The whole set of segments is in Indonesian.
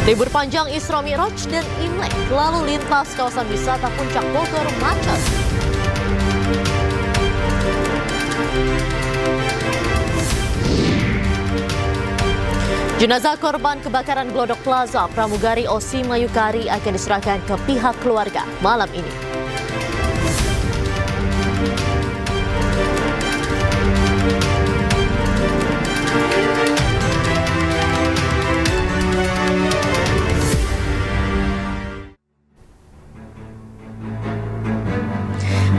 Libur panjang Isra Mi'raj dan Imlek, lalu lintas kawasan wisata Puncak Bogor macet. Jenazah korban kebakaran Glodok Plaza Pramugari Osi Mayukari akan diserahkan ke pihak keluarga malam ini.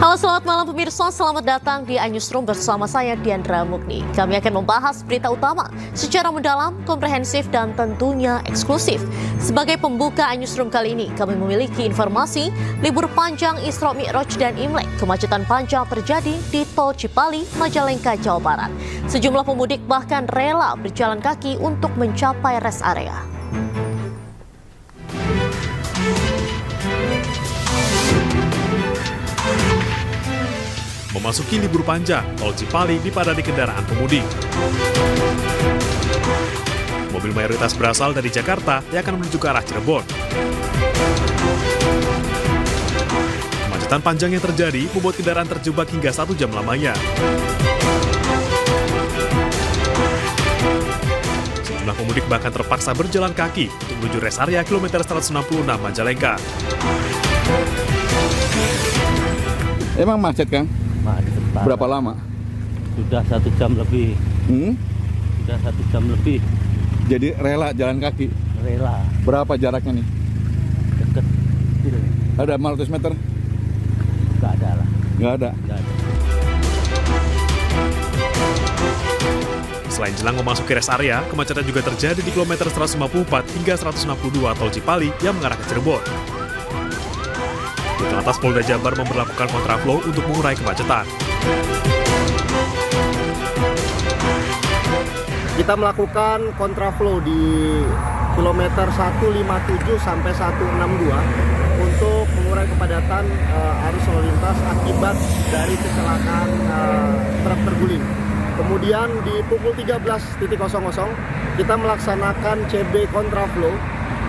Halo, selamat malam pemirsa, selamat datang di iNewsroom bersama saya Diandra Mukni. Kami akan membahas berita utama secara mendalam, komprehensif, dan tentunya eksklusif. Sebagai pembuka iNewsroom kali ini, kami memiliki informasi libur panjang Isra Mi'raj dan Imlek. Kemacetan panjang terjadi di Tol Cipali, Majalengka, Jawa Barat. Sejumlah pemudik bahkan rela berjalan kaki untuk mencapai rest area. Memasuki libur panjang, Tol Cipali dipadati kendaraan pemudik. Mobil mayoritas berasal dari Jakarta yang akan menuju ke arah Cirebon. Kemacetan panjang yang terjadi membuat kendaraan terjebak hingga 1 jam lamanya. Sejumlah pemudik bahkan terpaksa berjalan kaki untuk menuju rest area kilometer 166 Majalengka. Emang macet, Kang? Macet. Berapa lama? Sudah 1 jam lebih. Sudah 1 jam lebih. Jadi rela jalan kaki? Rela. Berapa jaraknya nih? Deket. Ada 500 meter? Nggak ada lah. Nggak ada? Nggak ada. Selain jelang memasuki rest area, kemacetan juga terjadi di kilometer 154 hingga 162 Tol Cipali yang mengarah ke Cirebon. Lantas Polda Jabar memberlakukan kontraflow untuk mengurai kemacetan. Kita melakukan kontraflow di kilometer 157 sampai 162 untuk mengurai kepadatan arus lalu lintas akibat dari kecelakaan truk terguling. Kemudian di pukul 13.00 kita melaksanakan CB kontraflow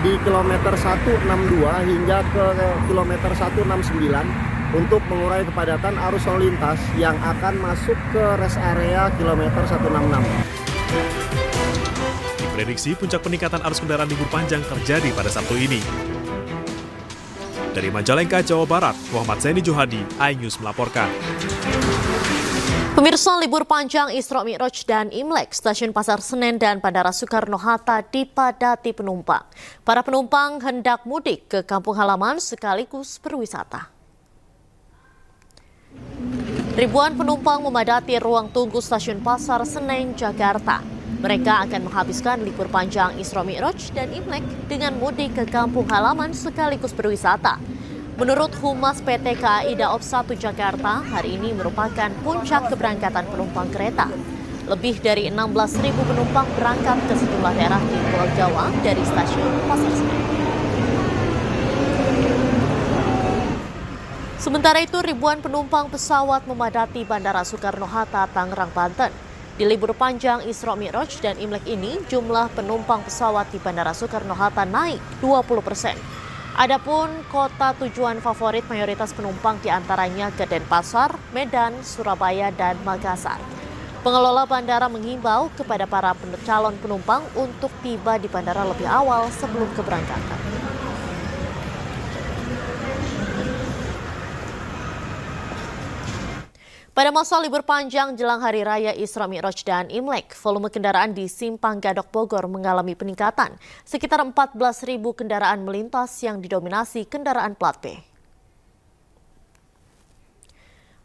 di kilometer 162 hingga ke kilometer 169 untuk mengurai kepadatan arus lalu lintas yang akan masuk ke rest area kilometer 166. Diprediksi puncak peningkatan arus kendaraan libur panjang terjadi pada Sabtu ini. Dari Majalengka, Jawa Barat, Muhammad Zaini Johadi, iNews melaporkan. Pemirsa, libur panjang Isra Mi'raj dan Imlek, stasiun Pasar Senen dan Bandara Soekarno-Hatta dipadati penumpang. Para penumpang hendak mudik ke kampung halaman sekaligus berwisata. Ribuan penumpang memadati ruang tunggu stasiun Pasar Senen, Jakarta. Mereka akan menghabiskan libur panjang Isra Mi'raj dan Imlek dengan mudik ke kampung halaman sekaligus berwisata. Menurut Humas PT KAI Daob 1 Jakarta, hari ini merupakan puncak keberangkatan penumpang kereta. Lebih dari 16.000 penumpang berangkat ke sejumlah daerah di Pulau Jawa dari stasiun Pasar Senen. Sementara itu, ribuan penumpang pesawat memadati Bandara Soekarno-Hatta, Tangerang, Banten. Di libur panjang Isra Mi'raj dan Imlek ini, jumlah penumpang pesawat di Bandara Soekarno-Hatta naik 20%. Adapun kota tujuan favorit mayoritas penumpang diantaranya ke Denpasar, Medan, Surabaya, dan Makassar. Pengelola bandara menghimbau kepada para calon penumpang untuk tiba di bandara lebih awal sebelum keberangkatan. Pada masa libur panjang jelang Hari Raya Isra Mi'raj dan Imlek, volume kendaraan di Simpang Gadok Bogor mengalami peningkatan. Sekitar 14.000 kendaraan melintas yang didominasi kendaraan plat B.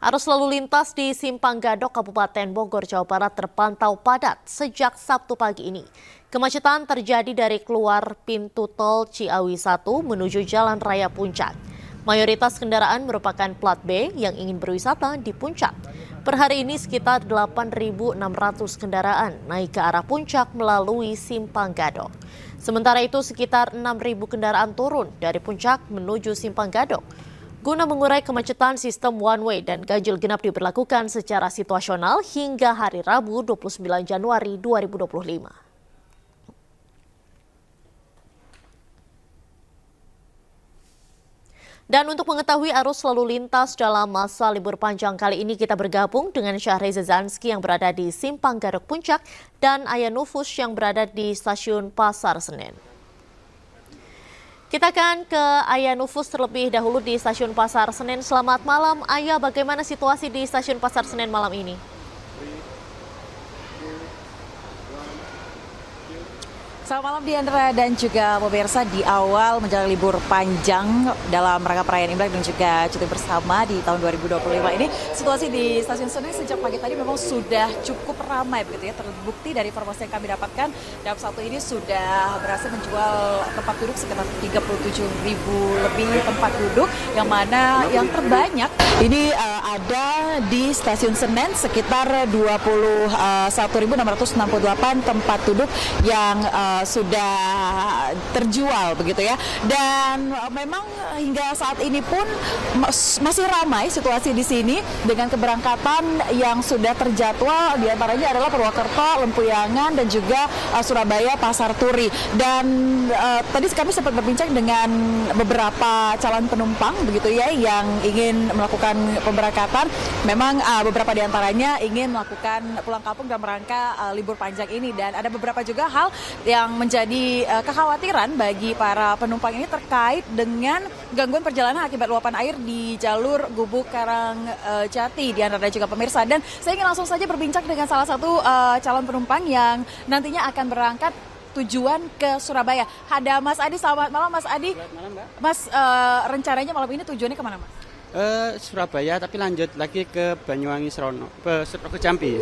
Arus lalu lintas di Simpang Gadok, Kabupaten Bogor, Jawa Barat terpantau padat sejak Sabtu pagi ini. Kemacetan terjadi dari keluar pintu tol Ciawi 1 menuju Jalan Raya Puncak. Mayoritas kendaraan merupakan plat B yang ingin berwisata di Puncak. Per hari ini sekitar 8.600 kendaraan naik ke arah Puncak melalui Simpang Gadok. Sementara itu sekitar 6.000 kendaraan turun dari Puncak menuju Simpang Gadok. Guna mengurai kemacetan, sistem one way dan ganjil genap diberlakukan secara situasional hingga hari Rabu 29 Januari 2025. Dan untuk mengetahui arus lalu lintas dalam masa libur panjang kali ini, kita bergabung dengan Syahreza Zanski yang berada di Simpang Gadok Puncak dan Ayah Nufus yang berada di Stasiun Pasar Senen. Kita akan ke Ayah Nufus terlebih dahulu di Stasiun Pasar Senen. Selamat malam, Ayah. Bagaimana situasi di Stasiun Pasar Senen malam ini? Selamat malam Diandra dan juga pemirsa. Di awal menjelang libur panjang dalam rangka perayaan Imlek dan juga cuti bersama di tahun 2025 ini, situasi di Stasiun Senen sejak pagi tadi memang sudah cukup ramai begitu ya. Terbukti dari informasi yang kami dapatkan, Daop 1 ini sudah berhasil menjual tempat duduk sekitar 37.000 lebih tempat duduk, yang mana yang terbanyak ini ada di Stasiun Senen sekitar 21.668 tempat duduk yang sudah terjual begitu ya. Dan memang hingga saat ini pun masih ramai situasi di sini dengan keberangkatan yang sudah terjadwal, di antaranya adalah Purwokerto, Lempuyangan dan juga Surabaya Pasar Turi. Dan tadi kami sempat berbincang dengan beberapa calon penumpang begitu ya yang ingin melakukan pemberangkatan. Memang beberapa di antaranya ingin melakukan pulang kampung dalam rangka libur panjang ini, dan ada beberapa juga hal yang menjadi kekhawatiran bagi para penumpang ini terkait dengan gangguan perjalanan akibat luapan air di jalur Gubuk Karangjati di antara juga pemirsa. Dan saya ingin langsung saja berbincang dengan salah satu calon penumpang yang nantinya akan berangkat tujuan ke Surabaya. Ada Mas Adi. Selamat malam Mas Adi. Selamat malam Mbak. Mas, rencananya malam ini tujuannya kemana Mas? Surabaya, tapi lanjut lagi ke Banyuwangi, Serono, ke Jambi.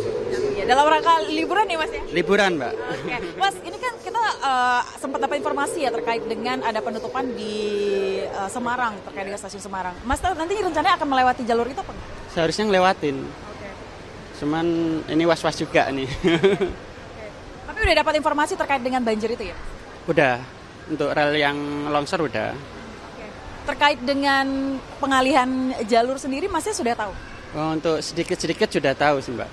Ya, dalam rangka liburan ya Mas ya? Liburan Mbak. Oke. Mas, ini kan kita sempat dapat informasi ya terkait dengan ada penutupan di Semarang, terkait dengan stasiun Semarang. Mas, nanti rencananya akan melewati jalur itu apa enggak? Seharusnya ngelewatin. Oke. Cuman ini was-was juga nih. Oke. Tapi udah dapat informasi terkait dengan banjir itu ya? Udah, untuk rel yang longsor udah. Terkait dengan pengalihan jalur sendiri Masnya sudah tahu? Untuk sedikit-sedikit sudah tahu sih Mbak.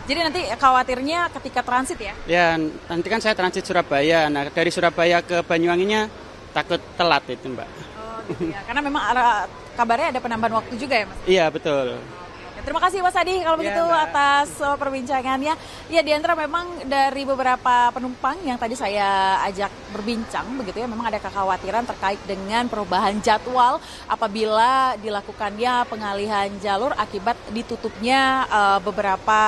Jadi nanti khawatirnya ketika transit ya? Ya, nanti kan saya transit Surabaya. Nah, dari Surabaya ke Banyuwanginya takut telat itu Mbak. Oh gitu ya, karena memang kabarnya ada penambahan waktu juga ya Mas? Iya, betul. Terima kasih Mas Adi kalau begitu atas perbincangannya. Ya, di antara memang dari beberapa penumpang yang tadi saya ajak berbincang begitu ya, memang ada kekhawatiran terkait dengan perubahan jadwal apabila dilakukannya pengalihan jalur akibat ditutupnya beberapa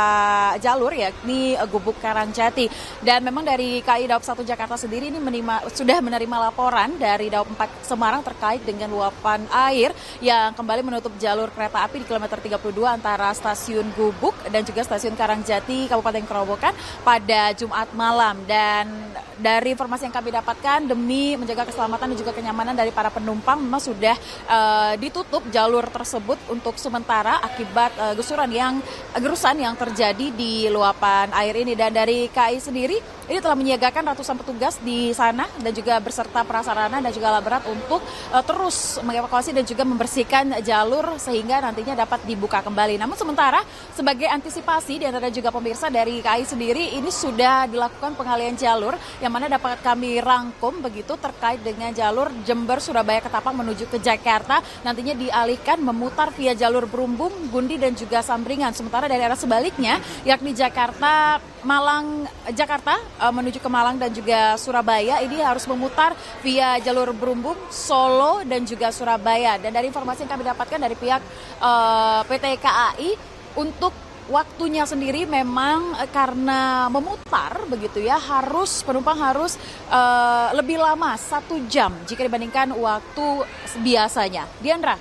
jalur yakni Gubuk Karangjati. Dan memang dari KAI Daop 1 Jakarta sendiri ini sudah menerima laporan dari Daop 4 Semarang terkait dengan luapan air yang kembali menutup jalur kereta api di kilometer 32 antara stasiun Gubuk dan juga stasiun Karangjati Kabupaten Kerobokan pada Jumat malam. Dan dari informasi yang kami dapatkan, demi menjaga keselamatan dan juga kenyamanan dari para penumpang, memang sudah ditutup jalur tersebut untuk sementara akibat gerusan yang terjadi di luapan air ini. Dan dari KAI sendiri ini telah menyiagakan ratusan petugas di sana dan juga berserta prasarana dan juga alat berat untuk terus mengevakuasi dan juga membersihkan jalur sehingga nantinya dapat dibuka kembali. Namun sementara sebagai antisipasi di antara juga pemirsa, dari KAI sendiri ini sudah dilakukan pengalihan jalur yang mana dapat kami rangkum begitu terkait dengan jalur Jember Surabaya Ketapang menuju ke Jakarta, nantinya dialihkan memutar via jalur Berumbung, Gundi dan juga Sambringan. Sementara dari arah sebaliknya yakni Jakarta menuju ke Malang dan juga Surabaya ini harus memutar via jalur Berumbung, Solo dan juga Surabaya. Dan dari informasi yang kami dapatkan dari pihak PT KAI, untuk waktunya sendiri memang karena memutar begitu ya, penumpang harus lebih lama 1 jam jika dibandingkan waktu biasanya. Diandra.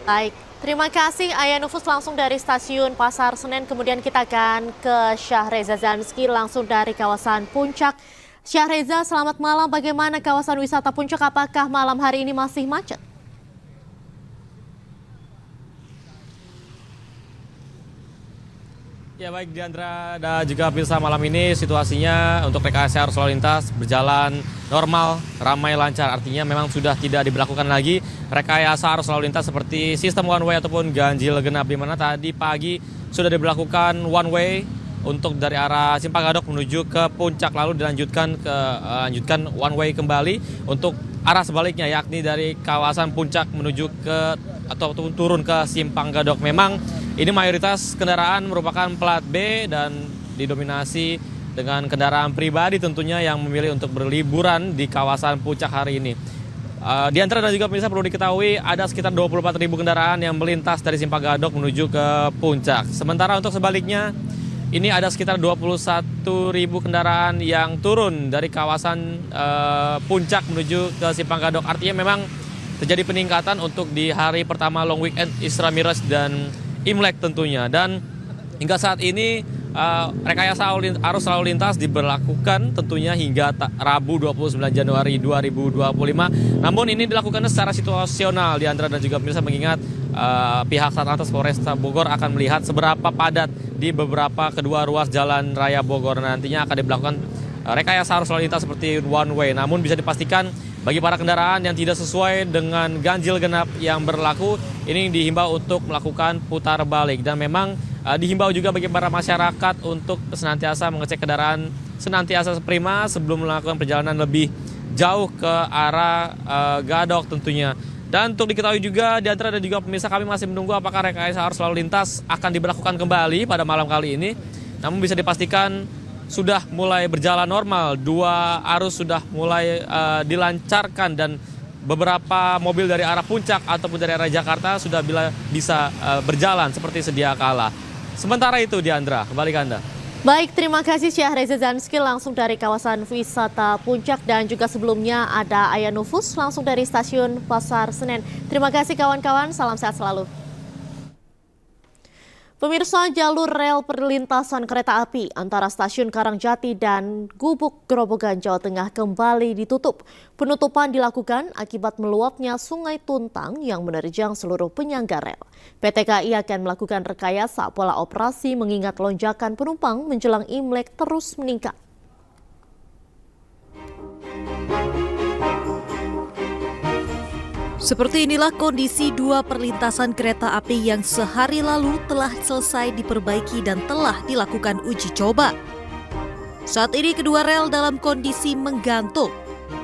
Baik, terima kasih Ayah Nufus langsung dari Stasiun Pasar Senen. Kemudian kita akan ke Syahreza Zanski langsung dari kawasan Puncak. Syahreza, selamat malam. Bagaimana kawasan wisata Puncak? Apakah malam hari ini masih macet? Ya baik Diandra dan juga pemirsa, malam ini situasinya untuk rekayasa arus lalu lintas berjalan normal, ramai, lancar. Artinya memang sudah tidak diberlakukan lagi rekayasa arus lalu lintas seperti sistem one way ataupun ganjil genap, di mana tadi pagi sudah diberlakukan one way untuk dari arah Simpang Gadok menuju ke Puncak, lalu dilanjutkan lanjutkan one way kembali untuk arah sebaliknya, yakni dari kawasan Puncak menuju ke atau turun ke Simpang Gadok. Memang ini mayoritas kendaraan merupakan plat B dan didominasi dengan kendaraan pribadi tentunya yang memilih untuk berliburan di kawasan Puncak hari ini. Di antara dan juga pemirsa perlu diketahui ada sekitar 24.000 kendaraan yang melintas dari Simpang Gadok menuju ke Puncak. Sementara untuk sebaliknya ini ada sekitar 21.000 kendaraan yang turun dari kawasan Puncak menuju ke Simpang Gadok. Artinya memang terjadi peningkatan untuk di hari pertama long weekend Isra Miraj dan Imlek tentunya. Dan hingga saat ini rekayasa arus lalu lintas diberlakukan tentunya hingga Rabu 29 Januari 2025. Namun ini dilakukan secara situasional di antara dan juga pemirsa, mengingat pihak Satlantas Polresta Bogor akan melihat seberapa padat di beberapa kedua ruas jalan raya Bogor. Nantinya akan diberlakukan rekayasa arus lalu lintas seperti one way. Namun bisa dipastikan bagi para kendaraan yang tidak sesuai dengan ganjil genap yang berlaku, ini dihimbau untuk melakukan putar balik. Dan memang dihimbau juga bagi para masyarakat untuk senantiasa mengecek kendaraan senantiasa prima sebelum melakukan perjalanan lebih jauh ke arah Gadok tentunya. Dan untuk diketahui juga di antara dan juga pemirsa, kami masih menunggu apakah rekayasa arus lalu lintas akan diberlakukan kembali pada malam kali ini. Namun bisa dipastikan sudah mulai berjalan normal, dua arus sudah mulai dilancarkan dan beberapa mobil dari arah Puncak ataupun dari arah Jakarta sudah bisa berjalan seperti sedia kala. Sementara itu, Diandra, kembali ke Anda. Baik, terima kasih Syahreza Zanski langsung dari kawasan wisata Puncak, dan juga sebelumnya ada Aya Nufus langsung dari stasiun Pasar Senen. Terima kasih kawan-kawan, salam sehat selalu. Pemirsa, jalur rel perlintasan kereta api antara stasiun Karangjati dan Gubuk Grobogan, Jawa Tengah kembali ditutup. Penutupan dilakukan akibat meluapnya Sungai Tuntang yang menerjang seluruh penyangga rel. PT KAI akan melakukan rekayasa pola operasi mengingat lonjakan penumpang menjelang Imlek terus meningkat. Seperti inilah kondisi dua perlintasan kereta api yang sehari lalu telah selesai diperbaiki dan telah dilakukan uji coba. Saat ini kedua rel dalam kondisi menggantung.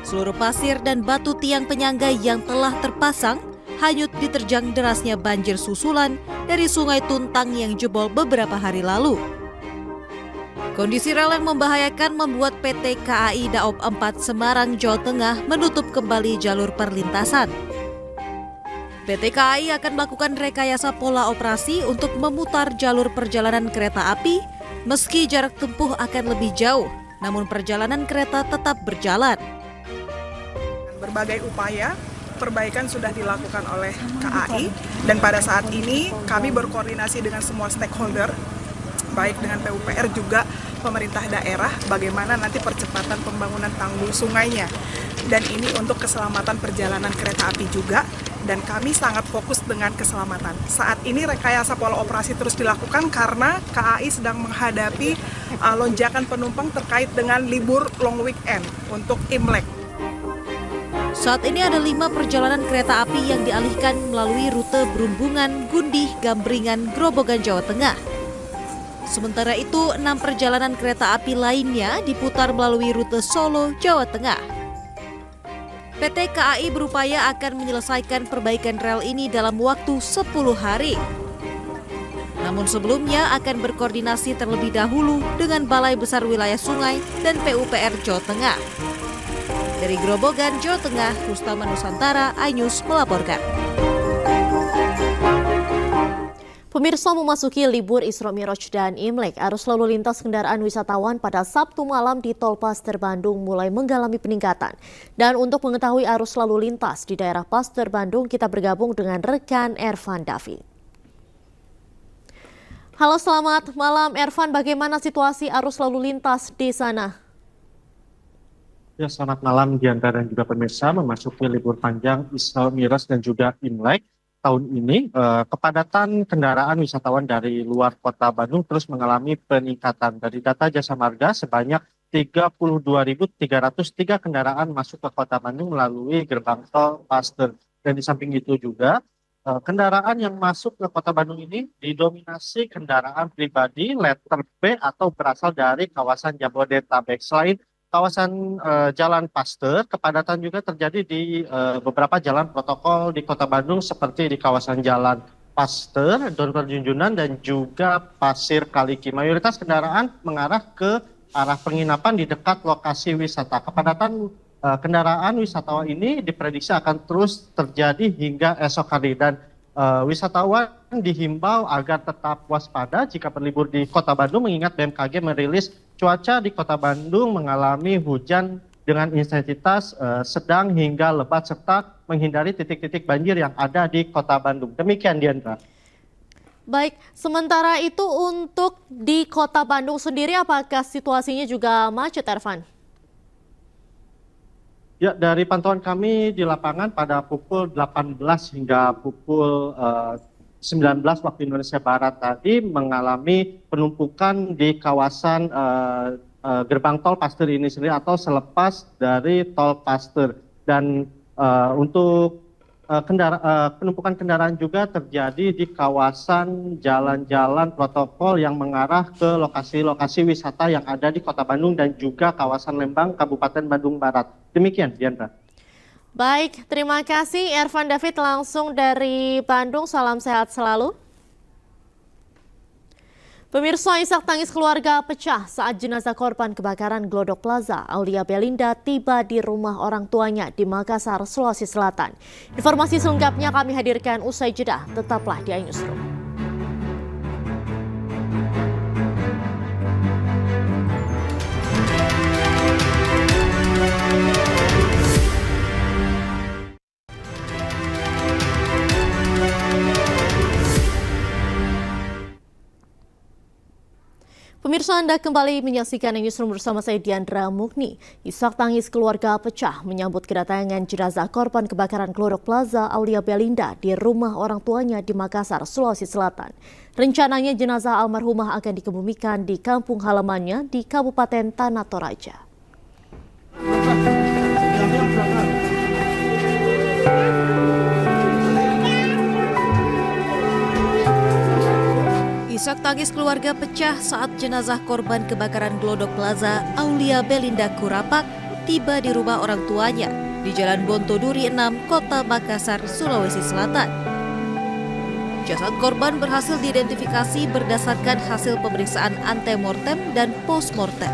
Seluruh pasir dan batu tiang penyangga yang telah terpasang hanyut diterjang derasnya banjir susulan dari Sungai Tuntang yang jebol beberapa hari lalu. Kondisi rel yang membahayakan membuat PT KAI Daop 4 Semarang, Jawa Tengah menutup kembali jalur perlintasan. PT KAI akan melakukan rekayasa pola operasi untuk memutar jalur perjalanan kereta api meski jarak tempuh akan lebih jauh, namun perjalanan kereta tetap berjalan. Berbagai upaya perbaikan sudah dilakukan oleh KAI dan pada saat ini kami berkoordinasi dengan semua stakeholder, baik dengan PUPR juga pemerintah daerah, bagaimana nanti percepatan pembangunan tanggul sungainya. Dan ini untuk keselamatan perjalanan kereta api juga, dan kami sangat fokus dengan keselamatan. Saat ini rekayasa pola operasi terus dilakukan karena KAI sedang menghadapi lonjakan penumpang terkait dengan libur long weekend untuk Imlek. Saat ini ada 5 perjalanan kereta api yang dialihkan melalui rute Berumbungan, Gundih, Gambringan, Grobogan, Jawa Tengah. Sementara itu, 6 perjalanan kereta api lainnya diputar melalui rute Solo, Jawa Tengah. PT KAI berupaya akan menyelesaikan perbaikan rel ini dalam waktu 10 hari. Namun sebelumnya akan berkoordinasi terlebih dahulu dengan Balai Besar Wilayah Sungai dan PUPR Jawa Tengah. Dari Grobogan, Jawa Tengah, Rustama Nusantara, iNews melaporkan. Pemirsa, memasuki libur Isra Miraj dan Imlek, arus lalu lintas kendaraan wisatawan pada Sabtu malam di Tol Paster Bandung mulai mengalami peningkatan. Dan untuk mengetahui arus lalu lintas di daerah Paster Bandung, kita bergabung dengan rekan Ervan David. Halo, selamat malam Ervan, bagaimana situasi arus lalu lintas di sana? Ya, selamat malam Diandra dan juga pemirsa. Memasuki libur panjang Isra Miraj dan juga Imlek tahun ini, kepadatan kendaraan wisatawan dari luar kota Bandung terus mengalami peningkatan. Dari data Jasa Marga, sebanyak 32.303 kendaraan masuk ke kota Bandung melalui gerbang tol Paster. Dan di samping itu juga, kendaraan yang masuk ke Kota Bandung ini didominasi kendaraan pribadi letter B atau berasal dari kawasan Jabodetabek. Selain kawasan Jalan Pasteur, kepadatan juga terjadi di beberapa jalan protokol di Kota Bandung seperti di kawasan Jalan Pasteur, Dr. Junjunan, dan juga Pasir Kaliki. Mayoritas kendaraan mengarah ke arah penginapan di dekat lokasi wisata. Kepadatan kendaraan wisatawan ini diprediksi akan terus terjadi hingga esok hari, dan wisatawan dihimbau agar tetap waspada jika berlibur di Kota Bandung, mengingat BMKG merilis cuaca di Kota Bandung mengalami hujan dengan intensitas sedang hingga lebat serta menghindari titik-titik banjir yang ada di Kota Bandung. Demikian, Diandra. Baik, sementara itu untuk di Kota Bandung sendiri apakah situasinya juga macet, Ervan? Ya, dari pantauan kami di lapangan pada pukul 18 hingga pukul 19 waktu Indonesia Barat tadi mengalami penumpukan di kawasan gerbang tol Pasteur ini sendiri atau selepas dari tol Pasteur. Dan untuk penumpukan kendaraan juga terjadi di kawasan jalan-jalan protokol yang mengarah ke lokasi-lokasi wisata yang ada di Kota Bandung dan juga kawasan Lembang, Kabupaten Bandung Barat. Demikian, Diandra. Baik, terima kasih Ervan David langsung dari Bandung. Salam sehat selalu. Pemirsa, isak tangis keluarga pecah saat jenazah korban kebakaran Glodok Plaza Aulia Belinda tiba di rumah orang tuanya di Makassar, Sulawesi Selatan. Informasi selengkapnya kami hadirkan usai jeda. Tetaplah di iNewsroom. Pemirsa, Anda kembali menyaksikan Newsroom bersama saya Diandra Mukni. Isak tangis keluarga pecah menyambut kedatangan jenazah korban kebakaran Glodok Plaza Aulia Belinda di rumah orang tuanya di Makassar, Sulawesi Selatan. Rencananya jenazah almarhumah akan dikebumikan di kampung halamannya di Kabupaten Tanah Toraja. Isak tangis keluarga pecah saat jenazah korban kebakaran Glodok Plaza Aulia Belinda Kurapak tiba di rumah orang tuanya di Jalan Bontoduri 6, Kota Makassar, Sulawesi Selatan. Jasad korban berhasil diidentifikasi berdasarkan hasil pemeriksaan antemortem dan postmortem.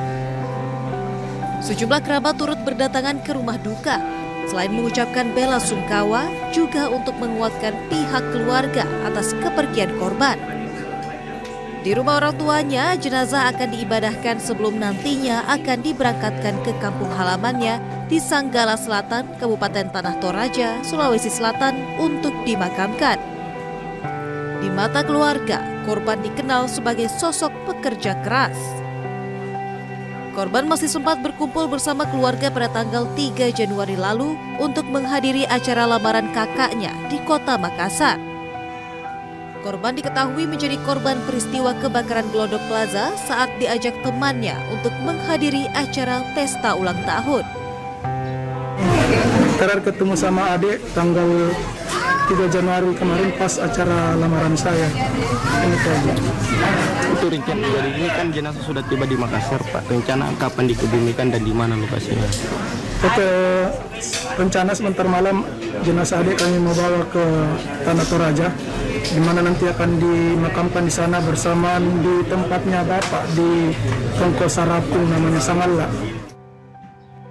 Sejumlah kerabat turut berdatangan ke rumah duka. Selain mengucapkan bela sungkawa, juga untuk menguatkan pihak keluarga atas kepergian korban. Di rumah orang tuanya, jenazah akan diibadahkan sebelum nantinya akan diberangkatkan ke kampung halamannya di Sanggala Selatan, Kabupaten Tanah Toraja, Sulawesi Selatan untuk dimakamkan. Di mata keluarga, korban dikenal sebagai sosok pekerja keras. Korban masih sempat berkumpul bersama keluarga pada tanggal 3 Januari lalu untuk menghadiri acara lamaran kakaknya di Kota Makassar. Korban diketahui menjadi korban peristiwa kebakaran Glodok Plaza saat diajak temannya untuk menghadiri acara pesta ulang tahun. Terakhir ketemu sama adik tanggal 3 Januari kemarin pas acara lamaran saya. Ini saja. Itu rencana dari ini kan jenazah sudah tiba di Makassar, Pak. Rencana kapan dikebumikan dan di mana lokasinya? Rencana sebentar malam jenazah adik kami mau bawa ke Tanah Toraja, di mana nanti akan dimakamkan di sana bersamaan di tempatnya Bapak di Tongko Sarapung namanya Sangalla.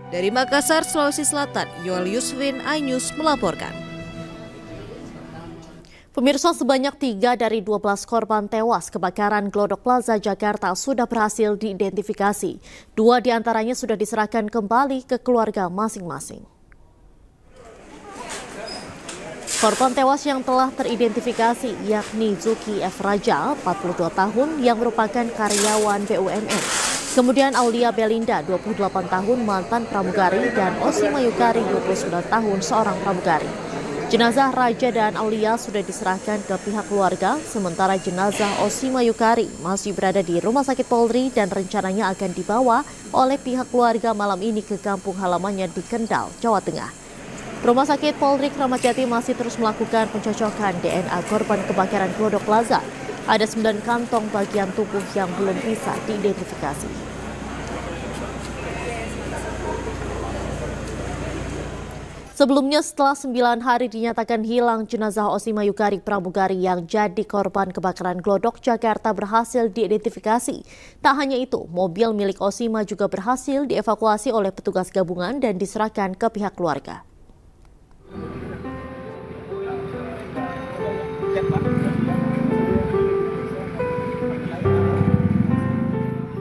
Dari Makassar, Sulawesi Selatan, Yoel Yuswin, iNews melaporkan. Pemirsa, sebanyak 3 dari 12 korban tewas kebakaran Glodok Plaza Jakarta sudah berhasil diidentifikasi. 2 diantaranya sudah diserahkan kembali ke keluarga masing-masing. Korban tewas yang telah teridentifikasi yakni Zuki F. Raja, 42 tahun, yang merupakan karyawan BUMN. Kemudian Aulia Belinda, 28 tahun, mantan pramugari, dan Osi Mayukari, 29 tahun, seorang pramugari. Jenazah Raja dan Aulia sudah diserahkan ke pihak keluarga, sementara jenazah Osi Mayukari masih berada di Rumah Sakit Polri dan rencananya akan dibawa oleh pihak keluarga malam ini ke kampung halamannya di Kendal, Jawa Tengah. Rumah sakit Polri Kramat Jati masih terus melakukan pencocokan DNA korban kebakaran Glodok Plaza. Ada 9 kantong bagian tubuh yang belum bisa diidentifikasi. Sebelumnya setelah 9 hari dinyatakan hilang, jenazah Osima Yukari Pramugari yang jadi korban kebakaran Glodok Jakarta berhasil diidentifikasi. Tak hanya itu, mobil milik Osima juga berhasil dievakuasi oleh petugas gabungan dan diserahkan ke pihak keluarga.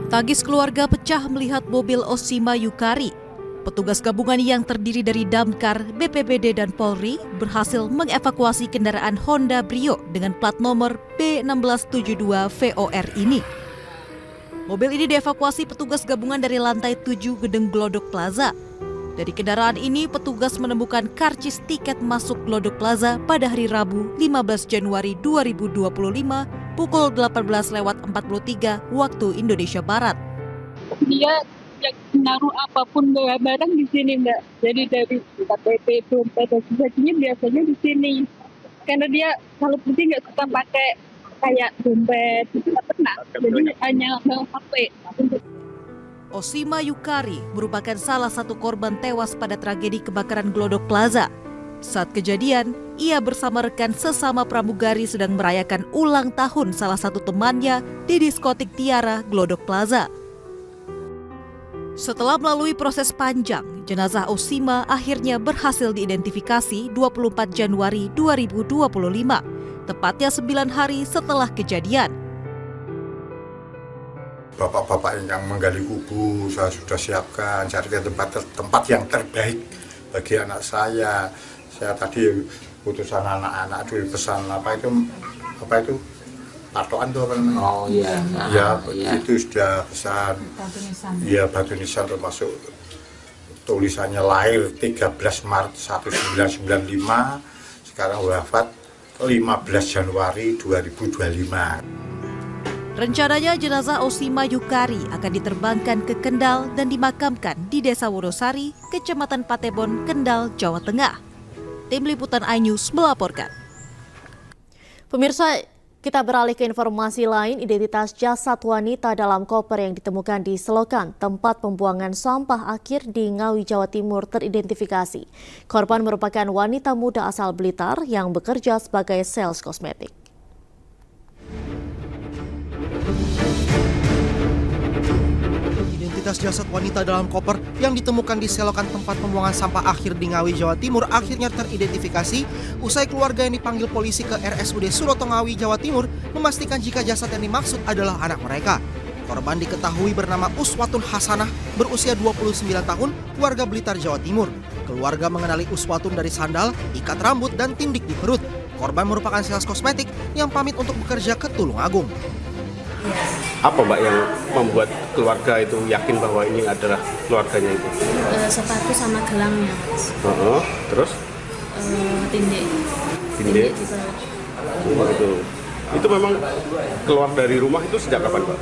Tangis keluarga pecah melihat mobil Osima Yukari. Petugas gabungan yang terdiri dari Damkar, BPBD, dan Polri berhasil mengevakuasi kendaraan Honda Brio dengan plat nomor B1672 VOR ini. Mobil ini dievakuasi petugas gabungan dari lantai 7 gedung Glodok Plaza. Dari kendaraan ini, petugas menemukan karcis tiket masuk Glodok Plaza pada hari Rabu 15 Januari 2025 pukul 18:43 waktu Indonesia Barat. Dia naruh apapun barang di sini, Mbak. Jadi dari KTP, dompet, dan sebagainya biasanya di sini. Karena dia kalau pergi nggak suka pakai kayak dompet, nggak pernah. Jadi hanya HP. Osima Yukari merupakan salah satu korban tewas pada tragedi kebakaran Glodok Plaza. Saat kejadian, ia bersama rekan sesama pramugari sedang merayakan ulang tahun salah satu temannya di diskotik Tiara Glodok Plaza. Setelah melalui proses panjang, jenazah Osima akhirnya berhasil diidentifikasi 24 Januari 2025, tepatnya 9 hari setelah kejadian. Bapak-bapak yang menggali kubur, saya sudah siapkan, carikan tempat yang terbaik bagi anak saya. Saya tadi putusan anak-anak dulu pesan apa itu patokan tuh apa namanya? Oh iya. Ya, itu sudah pesan. Ya, batu nisan termasuk tulisannya lahir 13 Maret 1995, sekarang wafat 15 Januari 2025. Rencananya jenazah Osima Yukari akan diterbangkan ke Kendal dan dimakamkan di Desa Wonosari, Kecamatan Patebon, Kendal, Jawa Tengah. Tim Liputan iNews melaporkan. Pemirsa, kita beralih ke informasi lain. Identitas jasad wanita dalam koper yang ditemukan di Selokan, tempat pembuangan sampah akhir di Ngawi, Jawa Timur, teridentifikasi. Korban merupakan wanita muda asal Blitar yang bekerja sebagai sales kosmetik. Identitas jasad wanita dalam koper yang ditemukan di Selokan tempat pembuangan sampah akhir di Ngawi, Jawa Timur akhirnya teridentifikasi usai keluarga yang dipanggil polisi ke RSUD Suroto Ngawi, Jawa Timur memastikan jika jasad yang dimaksud adalah anak mereka. Korban diketahui bernama Uswatun Hasanah, berusia 29 tahun, warga Blitar, Jawa Timur. Keluarga mengenali Uswatun dari sandal, ikat rambut, dan tindik di perut. Korban merupakan sales kosmetik yang pamit untuk bekerja ke Tulungagung. Apa Mbak yang membuat keluarga itu yakin bahwa ini adalah keluarganya itu? Sepatu sama gelangnya, Mas. Terus? Tindik. Tindik juga. Itu memang keluar dari rumah itu sejak kapan, Mbak?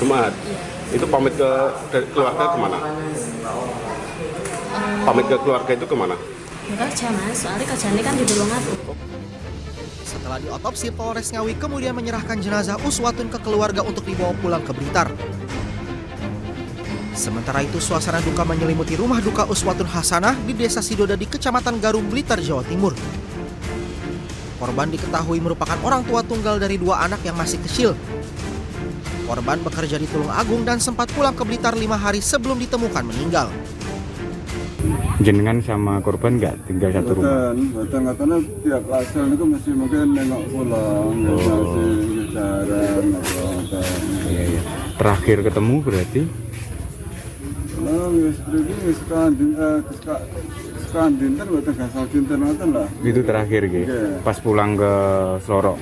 Jumat. Iya. Itu pamit ke keluarga kemana? Pamit ke keluarga itu kemana? Kerja, Mas. Soalnya kerjanya kan di Tulungagung. Setelah diotopsi, Polres Ngawi kemudian menyerahkan jenazah Uswatun ke keluarga untuk dibawa pulang ke Blitar. Sementara itu, suasana duka menyelimuti rumah duka Uswatun Hasanah di Desa Sidodadi, Kecamatan Garum, Blitar, Jawa Timur. Korban diketahui merupakan orang tua tunggal dari 2 anak yang masih kecil. Korban bekerja di Tulungagung dan sempat pulang ke Blitar 5 hari sebelum ditemukan meninggal. Jenengan sama korban nggak tinggal satu rumah? Katanya tiap asal itu masih mungkin nengok pulang, masih jarang. Iya. Terakhir ketemu berarti? Itu terakhir gitu. Pas pulang ke Slorok.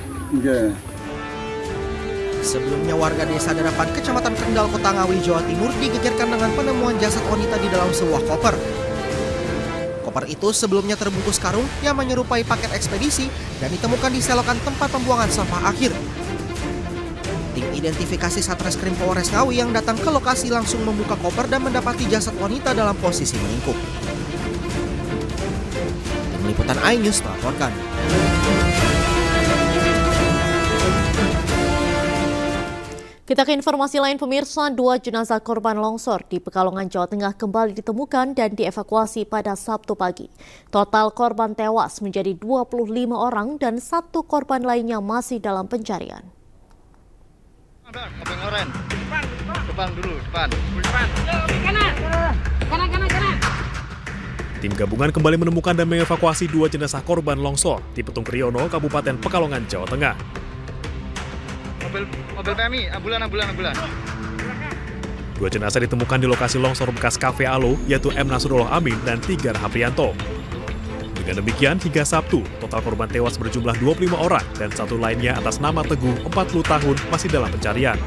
Sebelumnya warga desa Darapan, Kecamatan Kendal, Kota Ngawi, Jawa Timur digegerkan dengan penemuan jasad wanita di dalam sebuah koper. Koper itu sebelumnya terbungkus karung yang menyerupai paket ekspedisi dan ditemukan di selokan tempat pembuangan sampah akhir. Tim identifikasi Satreskrim Polres Ngawi yang datang ke lokasi langsung membuka koper dan mendapati jasad wanita dalam posisi melingkup. Liputan iNews melaporkan. Kita ke informasi lain pemirsa, 2 jenazah korban longsor di Pekalongan, Jawa Tengah kembali ditemukan dan dievakuasi pada Sabtu pagi. Total korban tewas menjadi 25 orang dan 1 korban lainnya masih dalam pencarian. Tim gabungan kembali menemukan dan mengevakuasi 2 jenazah korban longsor di Petung Kriono, Kabupaten Pekalongan, Jawa Tengah. Mobil PMI, ambulan. 2 jenazah ditemukan di lokasi longsor bekas Cafe Alo, yaitu M. Nasrullah Amin dan Tigar Haprianto. Dengan demikian, hingga Sabtu, total korban tewas berjumlah 25 orang dan 1 lainnya atas nama Teguh, 40 tahun, masih dalam pencarian.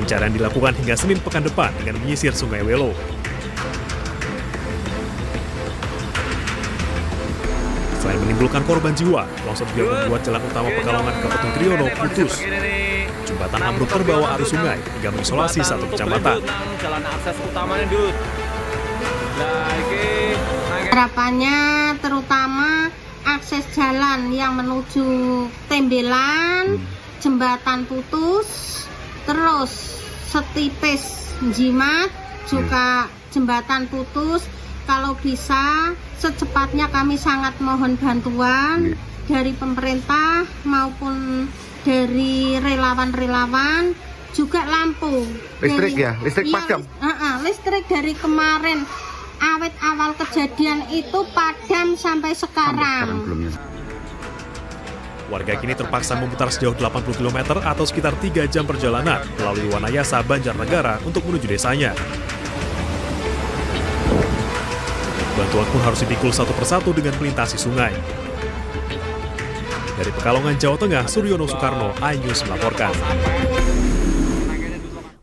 Pencarian dilakukan hingga Senin pekan depan dengan menyisir Sungai Welo. Selain menimbulkan korban jiwa, longsor juga membuat jalan utama Pekalongan ke Petung Kriono putus. Jembatan ambruk terbawa arus sungai hingga mengisolasi 1 kecamatan. Jalan akses utamanya, Dut. Harapannya terutama akses jalan yang menuju Tembelan, jembatan putus, terus setipis Jimat juga jembatan putus. Kalau bisa secepatnya kami sangat mohon bantuan dari pemerintah maupun dari relawan-relawan, juga lampu. Listrik dari, ya? Listrik padam? Listrik dari kemarin, awet awal kejadian itu padam sampai sekarang. Warga kini terpaksa memutar sejauh 80 km atau sekitar 3 jam perjalanan melalui Wanayasa, Banjarnegara untuk menuju desanya. Bantuan pun harus dipikul satu persatu dengan melintasi sungai. Dari Pekalongan, Jawa Tengah, Suryono Soekarno, iNews melaporkan.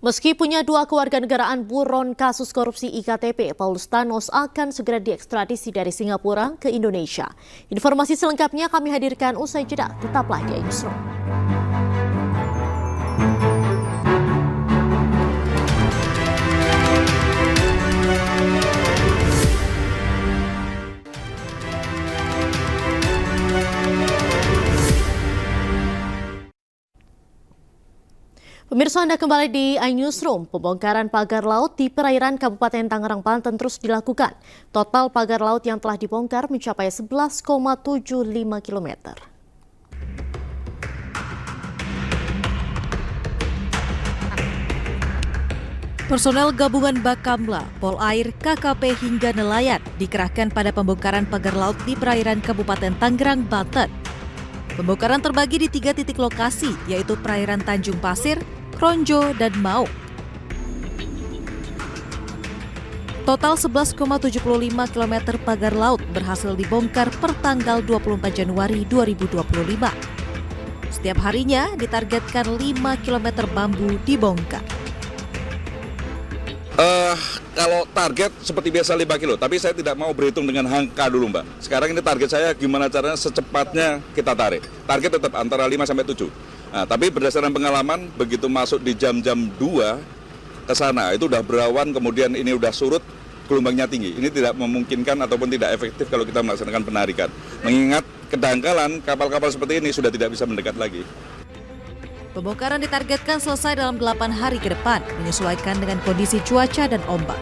Meski punya 2 kewarganegaraan buron kasus korupsi IKTP, Paulus Thanos akan segera diekstradisi dari Singapura ke Indonesia. Informasi selengkapnya kami hadirkan usai jeda. Tetaplah di iNewsroom. Pemirsa, Anda kembali di iNewsroom. Pembongkaran pagar laut di perairan Kabupaten Tangerang, Banten terus dilakukan. Total pagar laut yang telah dibongkar mencapai 11,75 km. Personel gabungan Bakamla, Polair, KKP hingga nelayan dikerahkan pada pembongkaran pagar laut di perairan Kabupaten Tangerang, Banten. Pembongkaran terbagi di 3 titik lokasi, yaitu perairan Tanjung Pasir, Kronjo, dan Mau. Total 11,75 km pagar laut berhasil dibongkar per tanggal 24 Januari 2025. Setiap harinya ditargetkan 5 km bambu dibongkar. Kalau target seperti biasa 5 kilo, tapi saya tidak mau berhitung dengan angka dulu, Mbak. Sekarang ini target saya gimana caranya secepatnya kita tarik. Target tetap antara 5 sampai 7. Nah, tapi berdasarkan pengalaman, begitu masuk di jam-jam 2 ke sana, itu udah berawan, kemudian ini udah surut, gelombangnya tinggi. Ini tidak memungkinkan ataupun tidak efektif kalau kita melaksanakan penarikan. Mengingat kedangkalan kapal-kapal seperti ini sudah tidak bisa mendekat lagi. Pembongkaran ditargetkan selesai dalam 8 hari ke depan, menyesuaikan dengan kondisi cuaca dan ombak.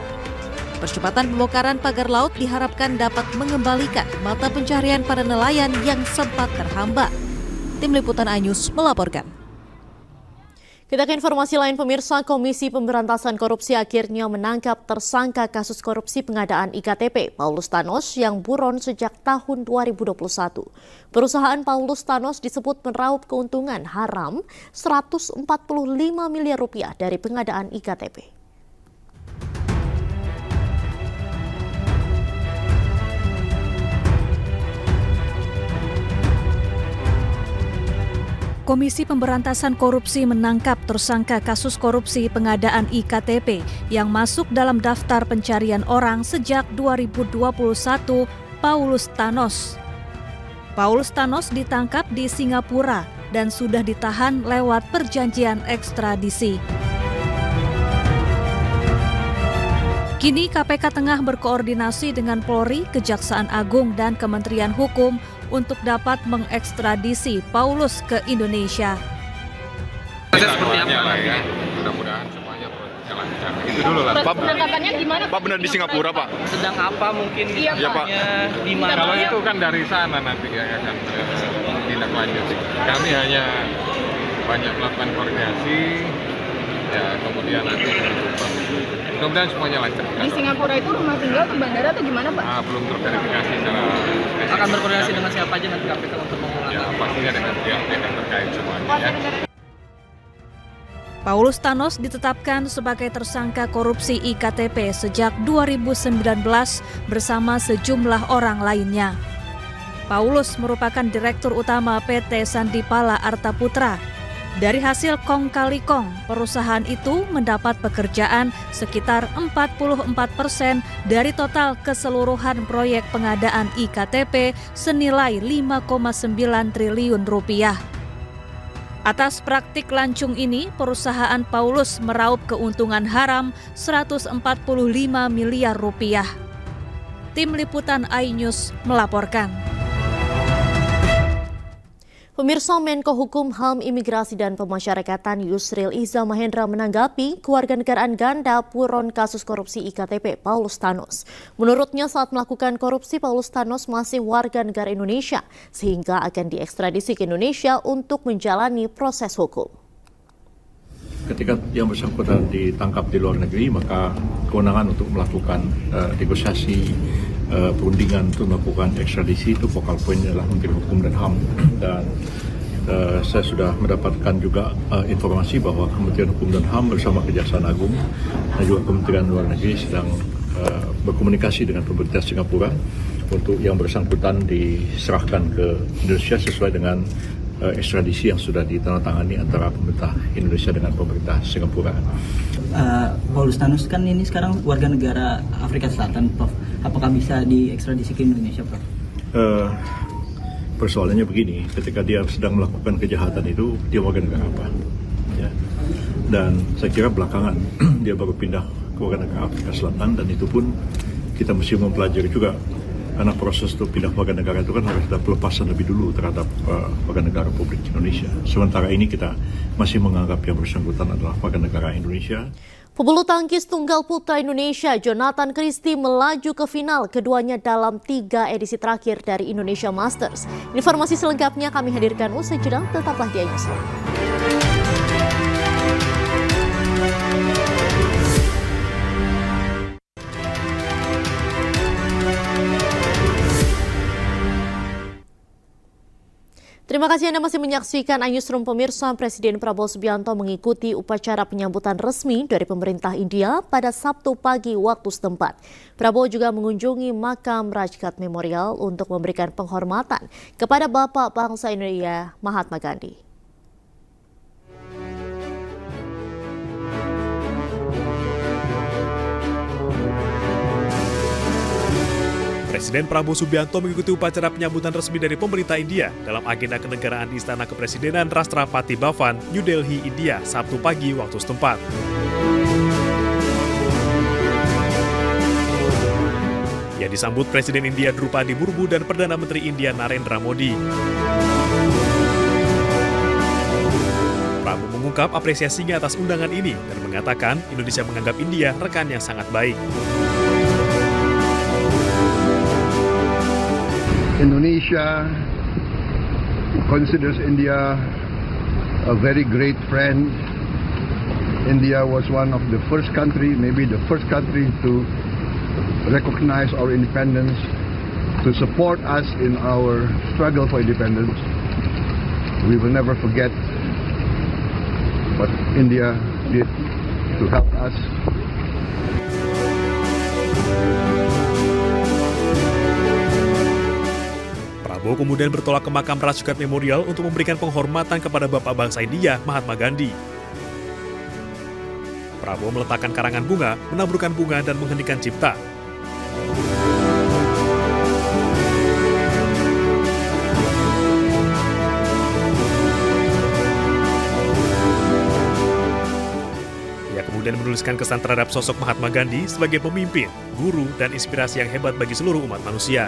Percepatan pembongkaran pagar laut diharapkan dapat mengembalikan mata pencarian para nelayan yang sempat terhambat. Tim Liputan iNews melaporkan. Kita ke informasi lain pemirsa, Komisi Pemberantasan Korupsi akhirnya menangkap tersangka kasus korupsi pengadaan IKTP, Paulus Thanos, yang buron sejak tahun 2021. Perusahaan Paulus Thanos disebut meraup keuntungan haram 145 miliar rupiah dari pengadaan IKTP. Komisi Pemberantasan Korupsi menangkap tersangka kasus korupsi pengadaan IKTP yang masuk dalam daftar pencarian orang sejak 2021, Paulus Thanos. Paulus Thanos ditangkap di Singapura dan sudah ditahan lewat perjanjian ekstradisi. Kini KPK tengah berkoordinasi dengan Polri, Kejaksaan Agung, dan Kementerian Hukum untuk dapat mengekstradisi Paulus ke Indonesia. Seperti apa ya? Mudah-mudahan semuanya lancar. Itu dulu lah. Pak, Penangkapannya gimana? Pak benar di Singapura, Pak? Sedang apa mungkin Iya, Ya, Pak. di mana? Kalau itu kan dari sana nanti ya akan tindak lanjut. Kami hanya banyak melakukan koordinasi, ya kemudian nanti mudah-mudahan semuanya lancar. Di Singapura itu rumah tinggal atau bandara atau gimana, Pak? Belum terverifikasi secara Akan berkoordinasi dengan siapa aja nanti KPK untuk memulangkan? ya pastinya dengan pihak-pihak yang terkait semuanya ya. Paulus Thanos ditetapkan sebagai tersangka korupsi IKTP sejak 2019 bersama sejumlah orang lainnya. Paulus merupakan Direktur Utama PT Sandipala Arta Putra. Dari hasil kong kali kong, perusahaan itu mendapat pekerjaan sekitar 44% dari total keseluruhan proyek pengadaan IKTP senilai 5,9 triliun rupiah. Atas praktik lancung ini, perusahaan Paulus meraup keuntungan haram 145 miliar rupiah. Tim Liputan iNews melaporkan. Pemirsa, Menko Hukum, HAM, Imigrasi dan Pemasyarakatan Yusril Iza Mahendra menanggapi kewarganegaraan ganda buron kasus korupsi IKTP Paulus Thanos. Menurutnya saat melakukan korupsi, Paulus Thanos masih warga negara Indonesia sehingga akan diekstradisi ke Indonesia untuk menjalani proses hukum. Ketika yang bersangkutan ditangkap di luar negeri, maka kewenangan untuk melakukan negosiasi perundingan untuk melakukan ekstradisi itu focal point adalah Menteri Hukum dan HAM. Dan saya sudah mendapatkan juga informasi bahwa Kementerian Hukum dan HAM bersama Kejaksaan Agung dan juga Kementerian Luar Negeri sedang berkomunikasi dengan pemerintah Singapura untuk yang bersangkutan diserahkan ke Indonesia sesuai dengan ekstradisi yang sudah ditandatangani antara pemerintah Indonesia dengan pemerintah Singapura. Paulus Thanos kan ini sekarang warga negara Afrika Selatan, Prof. Apakah bisa diekstradisi ke Indonesia, Prof? Persoalannya begini, ketika dia sedang melakukan kejahatan itu, dia warga negara apa? Ya. Dan saya kira belakangan dia baru pindah ke warga negara Afrika Selatan, dan itu pun kita mesti mempelajari juga. Karena proses untuk pindah warga negara itu kan harus ada pelepasan lebih dulu terhadap warga negara Republik Indonesia. Sementara ini kita masih menganggap yang bersangkutan adalah warga negara Indonesia. Pebulu tangkis tunggal putra Indonesia Jonathan Christie melaju ke final keduanya dalam 3 edisi terakhir dari Indonesia Masters. Informasi selengkapnya kami hadirkan usai jeda, tetaplah di iNews. Terima kasih Anda masih menyaksikan iNewsroom. Pemirsa, Presiden Prabowo Subianto mengikuti upacara penyambutan resmi dari pemerintah India pada Sabtu pagi waktu setempat. Prabowo juga mengunjungi makam Rajghat Memorial untuk memberikan penghormatan kepada Bapak Bangsa India Mahatma Gandhi. Presiden Prabowo Subianto mengikuti upacara penyambutan resmi dari pemerintah India dalam agenda kenegaraan di Istana Kepresidenan Rashtrapati Bhavan, New Delhi, India, Sabtu pagi waktu setempat. Ia disambut Presiden India Drupadi Murmu dan Perdana Menteri India Narendra Modi. Prabowo mengungkap apresiasinya atas undangan ini dan mengatakan Indonesia menganggap India rekan yang sangat baik. Indonesia considers India a very great friend. India was one of the first country, maybe the first country to recognize our independence, to support us in our struggle for independence. We will never forget what India did to help us. Prabowo kemudian bertolak ke makam Rajghat Memorial untuk memberikan penghormatan kepada Bapak Bangsa India Mahatma Gandhi. Prabowo meletakkan karangan bunga, menaburkan bunga, dan mengheningkan cipta. Ia kemudian kemudian menuliskan kesan terhadap sosok Mahatma Gandhi sebagai pemimpin, guru, dan inspirasi yang hebat bagi seluruh umat manusia.